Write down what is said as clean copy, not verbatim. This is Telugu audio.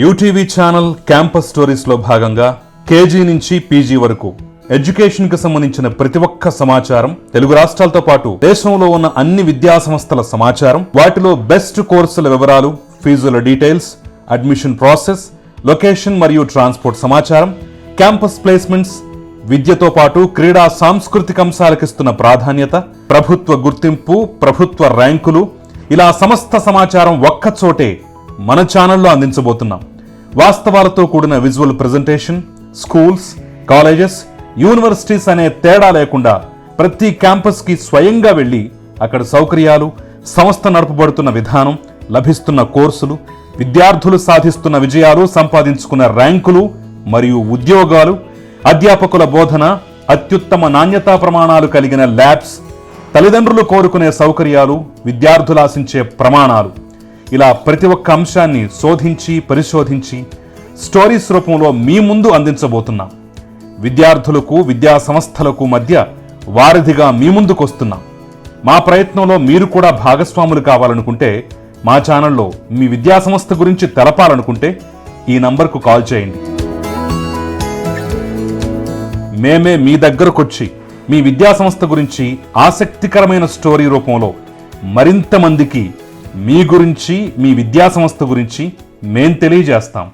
యూటీవీ ఛానల్ క్యాంపస్ స్టోరీస్లో భాగంగా కేజీ నుంచి పీజీ వరకు ఎడ్యుకేషన్కి సంబంధించిన ప్రతి ఒక్క సమాచారం, తెలుగు రాష్ట్రాలతో పాటు దేశంలో ఉన్న అన్ని విద్యా సంస్థల సమాచారం, వాటిలో బెస్ట్ కోర్సుల వివరాలు, ఫీజుల డీటెయిల్స్, అడ్మిషన్ ప్రాసెస్, లొకేషన్ మరియు ట్రాన్స్పోర్ట్ సమాచారం, క్యాంపస్ ప్లేస్మెంట్స్, విద్యతో పాటు క్రీడా సాంస్కృతిక అంశాలకిస్తున్న ప్రాధాన్యత, ప్రభుత్వ గుర్తింపు, ప్రభుత్వ ర్యాంకులు, ఇలా సమస్త సమాచారం ఒక్కచోటే మన ఛానల్లో అందించబోతున్నాం. వాస్తవాలతో కూడిన visual presentation, schools, colleges, universities అనే తేడా లేకుండా ప్రతి క్యాంపస్కి స్వయంగా వెళ్ళి అక్కడ సౌకర్యాలు, సంస్థ నడపబడుతున్న విధానం, లభిస్తున్న కోర్సులు, విద్యార్థులు సాధిస్తున్న విజయాలు, సంపాదించుకున్న ర్యాంకులు మరియు ఉద్యోగాలు, అధ్యాపకుల బోధన, అత్యుత్తమ నాణ్యతా ప్రమాణాలు కలిగిన ల్యాబ్స్, తల్లిదండ్రులు కోరుకునే సౌకర్యాలు, విద్యార్థులు ఆశించే ప్రమాణాలు, ఇలా ప్రతి ఒక్క అంశాన్ని శోధించి పరిశోధించి స్టోరీస్ రూపంలో మీ ముందు అందించబోతున్నాం. విద్యార్థులకు, విద్యా సంస్థలకు మధ్య వారధిగా మీ ముందుకు వస్తున్నాం. మా ప్రయత్నంలో మీరు కూడా భాగస్వాములు కావాలనుకుంటే, మా ఛానల్లో మీ విద్యా సంస్థ గురించి తెలపాలనుకుంటే ఈ నంబర్కు కాల్ చేయండి. మేమే మీ దగ్గరకొచ్చి మీ విద్యా సంస్థ గురించి ఆసక్తికరమైన స్టోరీ రూపంలో మరింత మందికి మీ గురించి, మీ విద్యా సంస్థ గురించి మేం తెలియజేస్తాం.